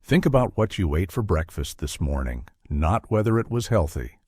Think about what you ate for breakfast this morning, not whether it was healthy.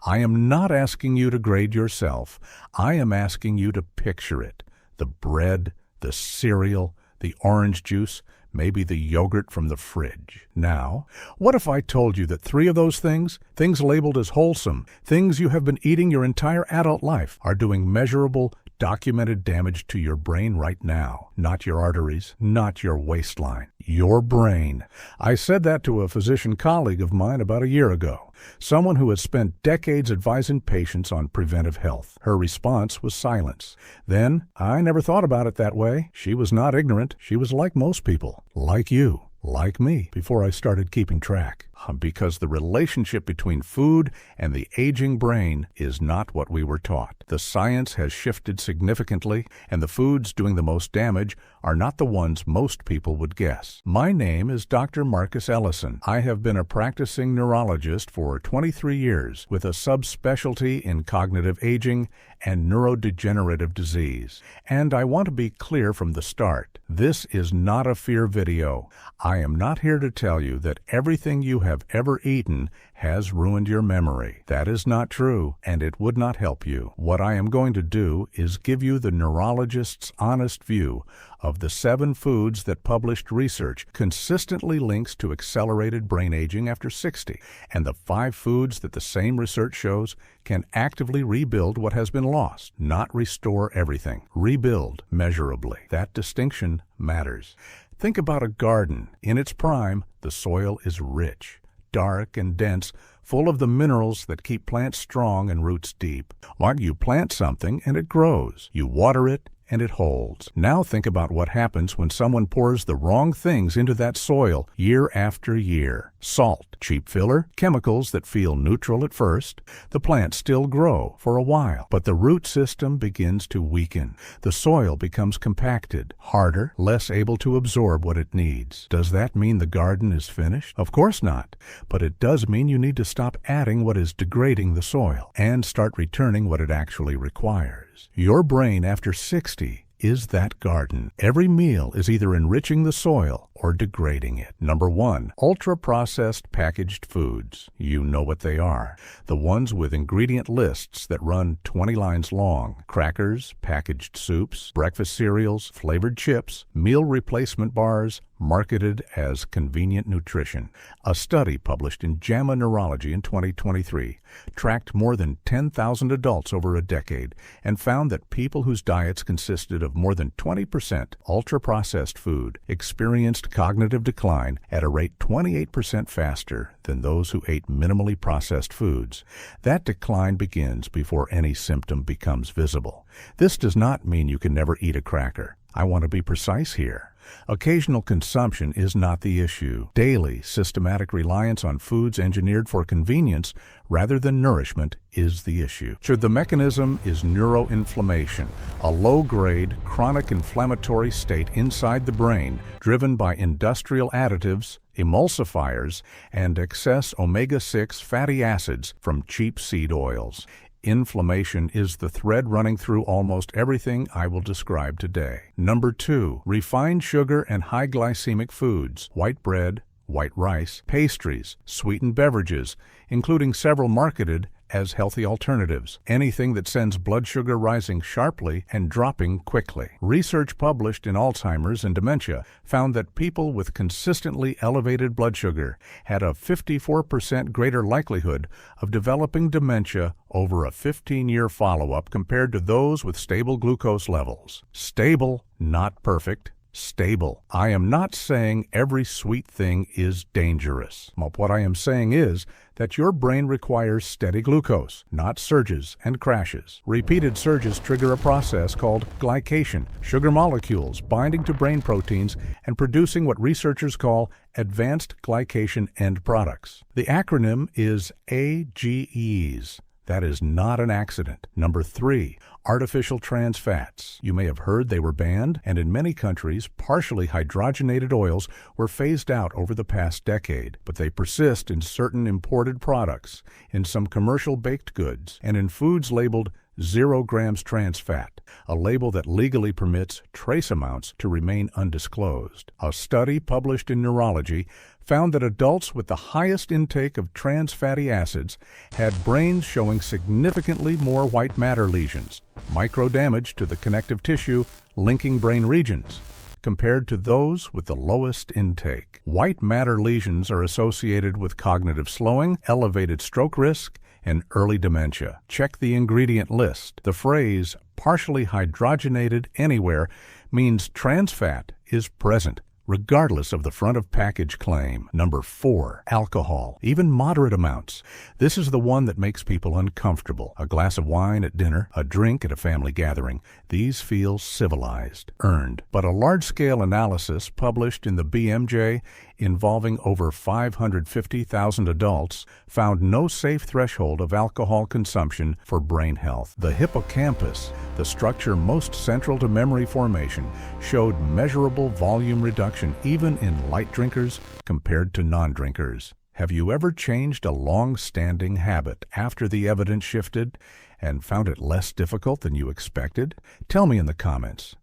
I am not asking you to grade yourself. I am asking you to picture it. The bread, the cereal, the orange juice, maybe the yogurt from the fridge. Now, what if I told you that 3 of those things labeled as wholesome, things you have been eating your entire adult life, are doing measurable, documented damage to your brain right now? Not your arteries, not your waistline, your brain. I said that to a physician colleague of mine about a year ago, someone who has spent decades advising patients on preventive health. Her response was silence. Then, I never thought about it that way. She was not ignorant. She was like most people, like you, like me, before I started keeping track. Because the relationship between food and the aging brain is not what we were taught. The science has shifted significantly, and the foods doing the most damage are not the ones most people would guess. My name is Dr. Marcus Ellison. I have been a practicing neurologist for 23 years with a subspecialty in cognitive aging and neurodegenerative disease. And I want to be clear from the start. This is not a fear video. I am not here to tell you that everything you have ever eaten has ruined your memory. That is not true, and it would not help you. What I am going to do is give you the neurologist's honest view of the 7 foods that published research consistently links to accelerated brain aging after 60, and the 5 foods that the same research shows can actively rebuild what has been lost, not restore everything. Rebuild measurably. That distinction matters. Think about a garden. In its prime, the soil is rich, dark and dense, full of the minerals that keep plants strong and roots deep. While you plant something and it grows, you water it and it holds. Now think about what happens when someone pours the wrong things into that soil year after year. Salt, cheap filler, chemicals that feel neutral at first. The plants still grow for a while, but the root system begins to weaken. The soil becomes compacted, harder, less able to absorb what it needs. Does that mean the garden is finished? Of course not, but it does mean you need to stop adding what is degrading the soil and start returning what it actually requires. Your brain after 60 is that garden. Every meal is either enriching the soil or degrading it. Number 1, ultra-processed packaged foods. You know what they are. The ones with ingredient lists that run 20 lines long. Crackers, packaged soups, breakfast cereals, flavored chips, meal replacement bars, marketed as convenient nutrition. A study published in JAMA Neurology in 2023 tracked more than 10,000 adults over a decade and found that people whose diets consisted of more than 20% ultra-processed food experienced cognitive decline at a rate 28% faster than those who ate minimally processed foods. That decline begins before any symptom becomes visible. This does not mean you can never eat a cracker. I want to be precise here. Occasional consumption is not the issue. Daily, systematic reliance on foods engineered for convenience rather than nourishment is the issue. The mechanism is neuroinflammation, a low-grade, chronic inflammatory state inside the brain driven by industrial additives, emulsifiers, and excess omega-6 fatty acids from cheap seed oils. Inflammation is the thread running through almost everything I will describe today. Number 2, refined sugar and high glycemic foods, white bread, white rice, pastries, sweetened beverages, including several marketed as healthy alternatives, anything that sends blood sugar rising sharply and dropping quickly. Research published in Alzheimer's and Dementia found that people with consistently elevated blood sugar had a 54% greater likelihood of developing dementia over a 15-year follow-up compared to those with stable glucose levels. Stable, not perfect. Stable. I am not saying every sweet thing is dangerous. What I am saying is that your brain requires steady glucose, not surges and crashes. Repeated surges trigger a process called glycation, sugar molecules binding to brain proteins and producing what researchers call advanced glycation end products. The acronym is AGEs. That is not an accident. Number 3, artificial trans fats. You may have heard they were banned, and in many countries, partially hydrogenated oils were phased out over the past decade, but they persist in certain imported products, in some commercial baked goods, and in foods labeled 0 grams trans fat, a label that legally permits trace amounts to remain undisclosed. A study published in Neurology found that adults with the highest intake of trans fatty acids had brains showing significantly more white matter lesions, microdamage to the connective tissue linking brain regions, compared to those with the lowest intake. White matter lesions are associated with cognitive slowing, elevated stroke risk, and early dementia. Check the ingredient list. The phrase partially hydrogenated anywhere means trans fat is present, regardless of the front of package claim. Number 4, alcohol, even moderate amounts. This is the one that makes people uncomfortable. A glass of wine at dinner, a drink at a family gathering. These feel civilized, earned. But a large-scale analysis published in the BMJ involving over 550,000 adults found no safe threshold of alcohol consumption for brain health. The hippocampus, the structure most central to memory formation, showed measurable volume reduction even in light drinkers compared to non-drinkers. Have you ever changed a long-standing habit after the evidence shifted and found it less difficult than you expected? Tell me in the comments.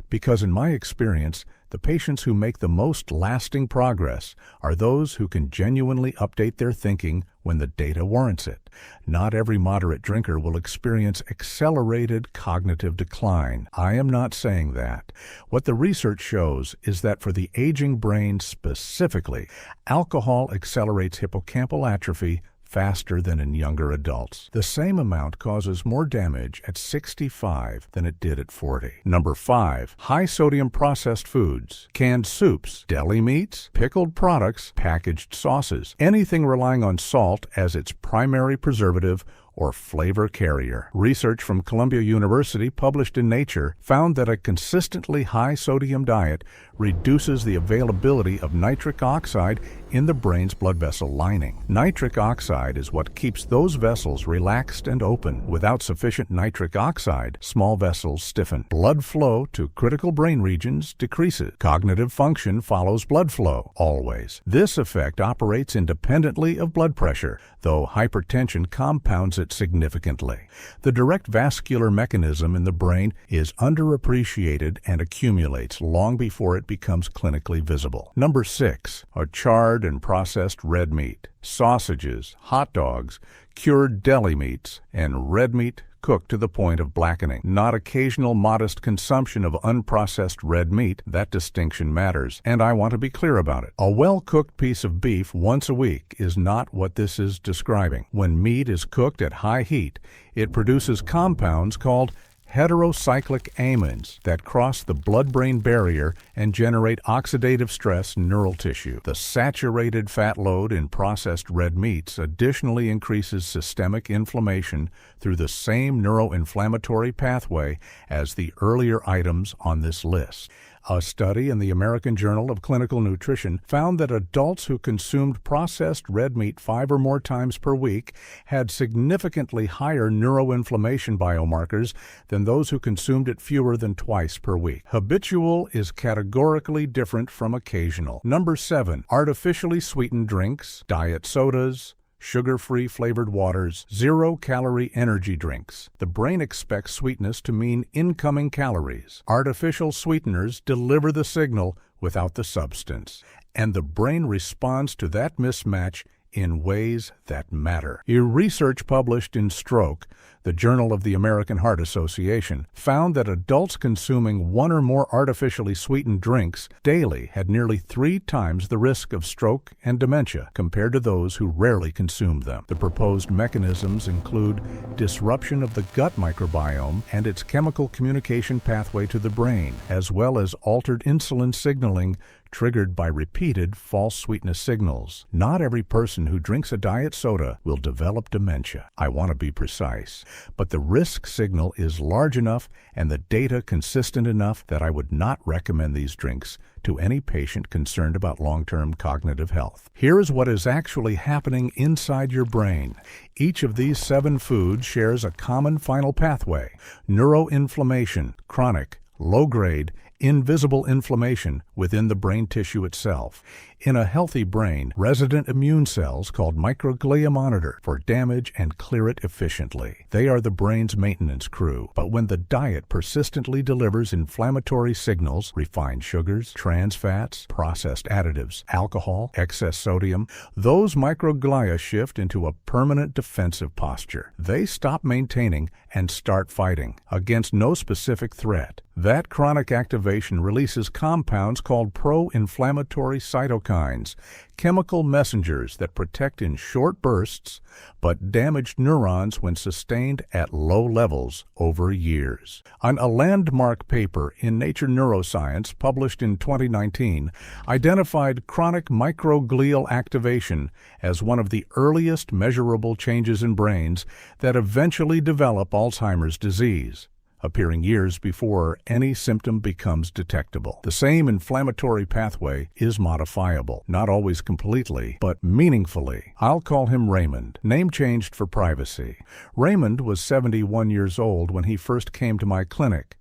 Because in my experience, the patients who make the most lasting progress are those who can genuinely update their thinking when the data warrants it. Not every moderate drinker will experience accelerated cognitive decline. I am not saying that. What the research shows is that for the aging brain specifically, alcohol accelerates hippocampal atrophy faster than in younger adults. The same amount causes more damage at 65 than it did at 40. Number 5, high-sodium processed foods, canned soups, deli meats, pickled products, packaged sauces, anything relying on salt as its primary preservative or flavor carrier. Research from Columbia University published in Nature found that a consistently high sodium diet reduces the availability of nitric oxide in the brain's blood vessel lining. Nitric oxide is what keeps those vessels relaxed and open. Without sufficient nitric oxide, small vessels stiffen. Blood flow to critical brain regions decreases. Cognitive function follows blood flow, always. This effect operates independently of blood pressure, though hypertension compounds it significantly. The direct vascular mechanism in the brain is underappreciated and accumulates long before it becomes clinically visible. Number 6 are charred and processed red meat, sausages, hot dogs, cured deli meats, and red meat cooked to the point of blackening. Not occasional modest consumption of unprocessed red meat. That distinction matters, and I want to be clear about it. A well-cooked piece of beef once a week is not what this is describing. When meat is cooked at high heat, it produces compounds called heterocyclic amines that cross the blood-brain barrier and generate oxidative stress in neural tissue. The saturated fat load in processed red meats additionally increases systemic inflammation through the same neuroinflammatory pathway as the earlier items on this list. A study in the American Journal of Clinical Nutrition found that adults who consumed processed red meat 5 or more times per week had significantly higher neuroinflammation biomarkers than those who consumed it fewer than twice per week. Habitual is categorically different from occasional. Number 7, artificially sweetened drinks, diet sodas, sugar-free flavored waters, zero-calorie energy drinks. The brain expects sweetness to mean incoming calories. Artificial sweeteners deliver the signal without the substance, and the brain responds to that mismatch in ways that matter. A research published in Stroke, the Journal of the American Heart Association, found that adults consuming 1 or more artificially sweetened drinks daily had nearly 3 times the risk of stroke and dementia compared to those who rarely consumed them. The proposed mechanisms include disruption of the gut microbiome and its chemical communication pathway to the brain, as well as altered insulin signaling triggered by repeated false sweetness signals. Not every person who drinks a diet soda will develop dementia. I want to be precise, but the risk signal is large enough and the data consistent enough that I would not recommend these drinks to any patient concerned about long-term cognitive health. Here is what is actually happening inside your brain. Each of these 7 foods shares a common final pathway: neuroinflammation, chronic, low-grade, invisible inflammation within the brain tissue itself. In a healthy brain, resident immune cells called microglia monitor for damage and clear it efficiently. They are the brain's maintenance crew. But when the diet persistently delivers inflammatory signals, refined sugars, trans fats, processed additives, alcohol, excess sodium, those microglia shift into a permanent defensive posture. They stop maintaining and start fighting against no specific threat. That chronic activation releases compounds called pro-inflammatory cytokines, chemical messengers that protect in short bursts but damage neurons when sustained at low levels over years. On a landmark paper in Nature Neuroscience published in 2019, identified chronic microglial activation as one of the earliest measurable changes in brains that eventually develop Alzheimer's disease, appearing years before any symptom becomes detectable. The same inflammatory pathway is modifiable, not always completely, but meaningfully. I'll call him Raymond, name changed for privacy. Raymond was 71 years old when he first came to my clinic.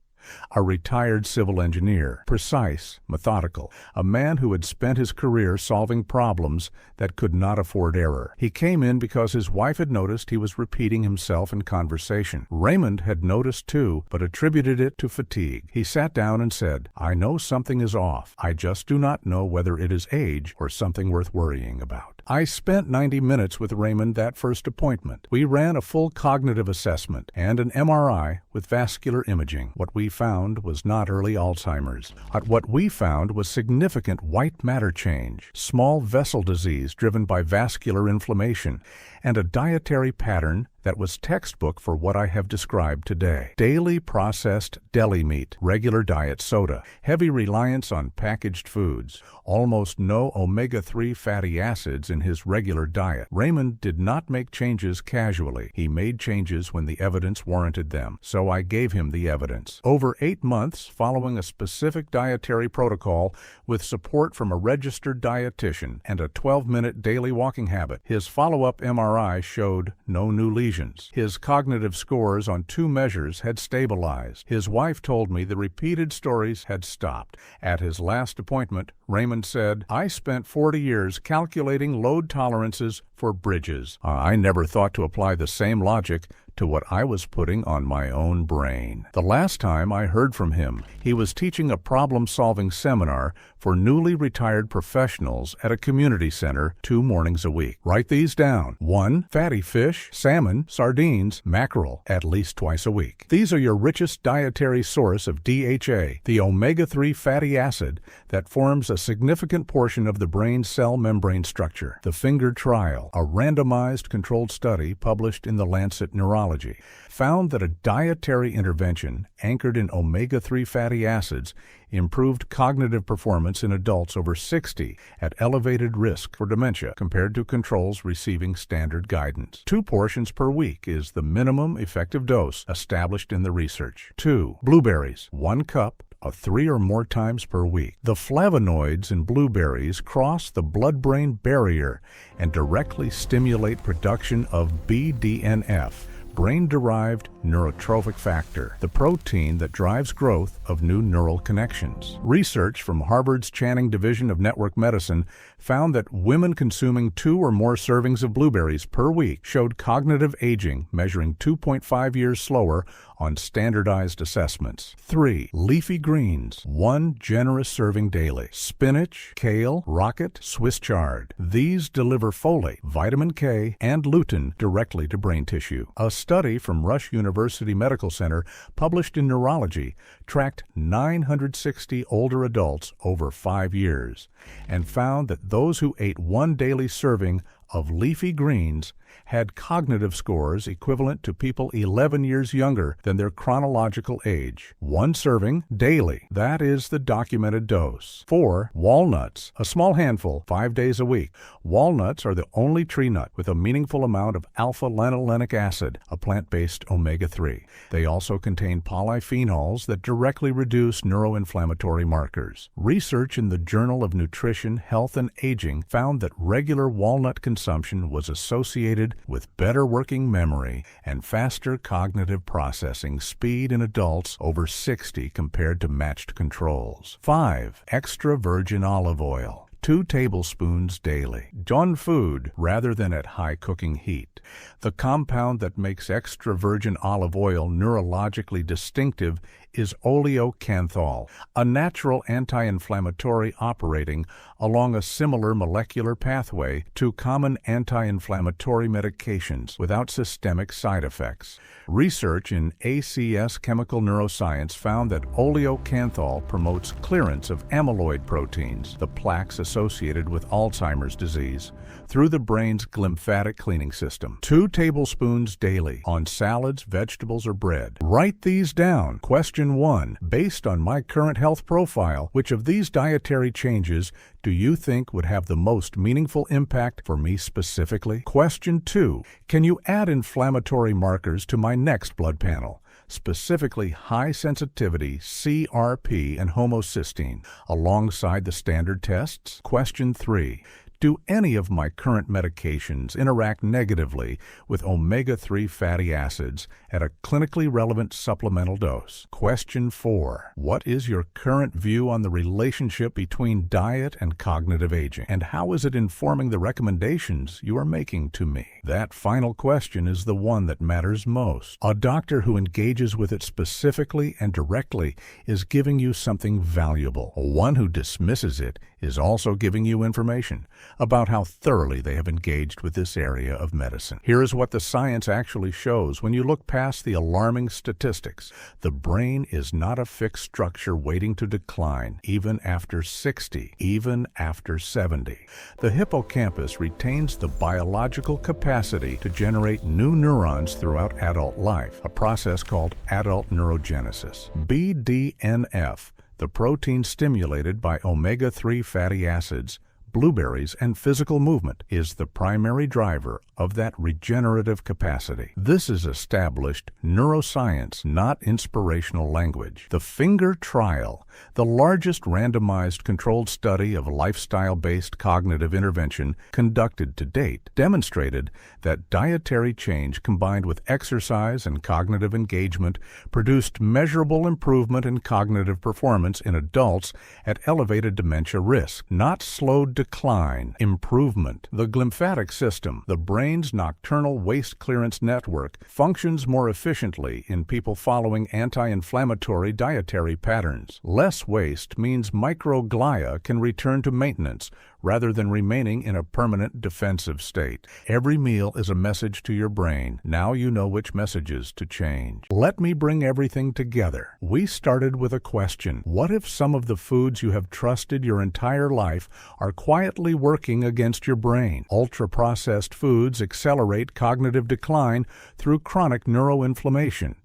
A retired civil engineer, precise, methodical, a man who had spent his career solving problems that could not afford error. He came in because his wife had noticed he was repeating himself in conversation. Raymond had noticed too, but attributed it to fatigue. He sat down and said, "I know something is off. I just do not know whether it is age or something worth worrying about." I spent 90 minutes with Raymond that first appointment. We ran a full cognitive assessment and an MRI with vascular imaging. What we found was not early Alzheimer's. What we found was significant white matter change, small vessel disease driven by vascular inflammation, and a dietary pattern that was textbook for what I have described today. Daily processed deli meat, regular diet soda, heavy reliance on packaged foods, almost no omega-3 fatty acids in his regular diet. Raymond did not make changes casually. He made changes when the evidence warranted them, so I gave him the evidence. Over 8 months following a specific dietary protocol with support from a registered dietitian and a 12-minute daily walking habit, his follow-up MRI showed no new lesions. His cognitive scores on 2 measures had stabilized. His wife told me the repeated stories had stopped. At his last appointment, Raymond said, "I spent 40 years calculating load tolerances for bridges. I never thought to apply the same logic to what I was putting on my own brain." The last time I heard from him, he was teaching a problem-solving seminar for newly retired professionals at a community center 2 mornings a week. Write these down. 1. Fatty fish, salmon, sardines, mackerel, at least twice a week. These are your richest dietary source of DHA, the omega-3 fatty acid that forms a significant portion of the brain cell membrane structure. The Finger Trial, a randomized controlled study published in the Lancet Neurology, found that a dietary intervention anchored in omega-3 fatty acids improved cognitive performance in adults over 60 at elevated risk for dementia compared to controls receiving standard guidance. 2 portions per week is the minimum effective dose established in the research. 2. Blueberries, 1 cup of 3 or more times per week. The flavonoids in blueberries cross the blood-brain barrier and directly stimulate production of BDNF, brain-derived neurotrophic factor, the protein that drives growth of new neural connections. Research from Harvard's Channing Division of Network Medicine found that women consuming 2 or more servings of blueberries per week showed cognitive aging measuring 2.5 years slower on standardized assessments. 3. Leafy greens, 1 generous serving daily. Spinach, kale, rocket, Swiss chard. These deliver folate, vitamin K, and lutein directly to brain tissue. A study from Rush University Medical Center published in Neurology tracked 960 older adults over 5 years and found that those who ate 1 daily serving of leafy greens had cognitive scores equivalent to people 11 years younger than their chronological age. 1 serving daily. That is the documented dose. 4. Walnuts. A small handful, 5 days a week. Walnuts are the only tree nut with a meaningful amount of alpha-linolenic acid, a plant-based omega-3. They also contain polyphenols that directly reduce neuroinflammatory markers. Research in the Journal of Nutrition, Health, and Aging found that regular walnut consumption was associated with better working memory and faster cognitive processing speed in adults over 60 compared to matched controls. 5. Extra virgin olive oil. 2 tablespoons daily. On food rather than at high cooking heat. The compound that makes extra virgin olive oil neurologically distinctive is oleocanthal, a natural anti-inflammatory operating along a similar molecular pathway to common anti-inflammatory medications without systemic side effects. Research in ACS chemical neuroscience found that oleocanthal promotes clearance of amyloid proteins, the plaques associated with Alzheimer's disease, through the brain's glymphatic cleaning system. 2 tablespoons daily on salads, vegetables, or bread. Write these down. Question 1. Based on my current health profile, which of these dietary changes do you think would have the most meaningful impact for me specifically? Question 2. Can you add inflammatory markers to my next blood panel, specifically high sensitivity CRP and homocysteine, alongside the standard tests? Question 3. Do any of my current medications interact negatively with omega-3 fatty acids at a clinically relevant supplemental dose? Question 4. What is your current view on the relationship between diet and cognitive aging, and how is it informing the recommendations you are making to me? That final question is the one that matters most. A doctor who engages with it specifically and directly is giving you something valuable. One who dismisses it is also giving you information about how thoroughly they have engaged with this area of medicine. Here is what the science actually shows when you look past the alarming statistics. The brain is not a fixed structure waiting to decline, even after 60, even after 70. The hippocampus retains the biological capacity to generate new neurons throughout adult life, a process called adult neurogenesis. BDNF, the protein stimulated by omega-3 fatty acids, blueberries, and physical movement, is the primary driver of that regenerative capacity. This is established neuroscience, not inspirational language. The Finger Trial, the largest randomized controlled study of lifestyle-based cognitive intervention conducted to date, demonstrated that dietary change combined with exercise and cognitive engagement produced measurable improvement in cognitive performance in adults at elevated dementia risk, not slowed decline, improvement. The glymphatic system, the brain's nocturnal waste clearance network, functions more efficiently in people following anti-inflammatory dietary patterns. Less waste means microglia can return to maintenance rather than remaining in a permanent defensive state. Every meal is a message to your brain. Now you know which messages to change. Let me bring everything together. We started with a question. What if some of the foods you have trusted your entire life are quietly working against your brain? Ultra-processed foods accelerate cognitive decline through chronic neuroinflammation.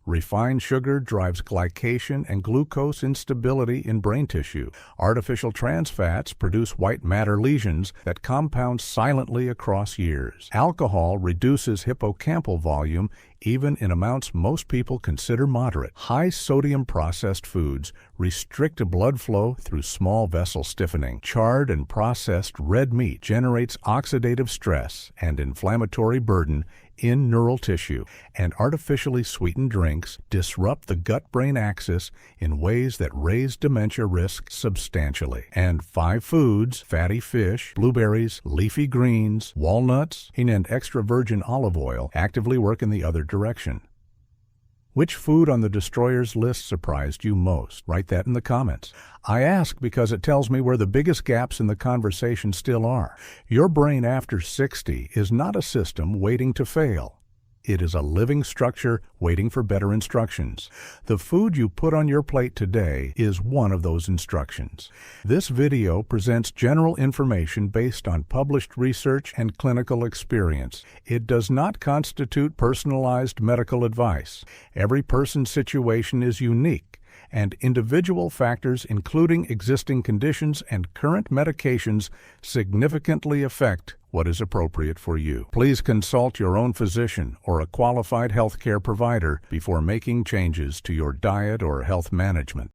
Refined sugar drives glycation and glucose instability in brain tissue. Artificial trans fats produce white matter lesions that compound silently across years. Alcohol reduces hippocampal volume even in amounts most people consider moderate. High-sodium processed foods restrict blood flow through small vessel stiffening. Charred and processed red meat generates oxidative stress and inflammatory burden in neural tissue, and artificially sweetened drinks disrupt the gut-brain axis in ways that raise dementia risk substantially. And 5 foods, fatty fish, blueberries, leafy greens, walnuts, and extra virgin olive oil, actively work in the other direction. Which food on the destroyers list surprised you most? Write that in the comments. I ask because it tells me where the biggest gaps in the conversation still are. Your brain after 60 is not a system waiting to fail. It is a living structure waiting for better instructions. The food you put on your plate today is one of those instructions. This video presents general information based on published research and clinical experience. It does not constitute personalized medical advice. Every person's situation is unique, and individual factors, including existing conditions and current medications, significantly affect what is appropriate for you. Please consult your own physician or a qualified healthcare provider before making changes to your diet or health management.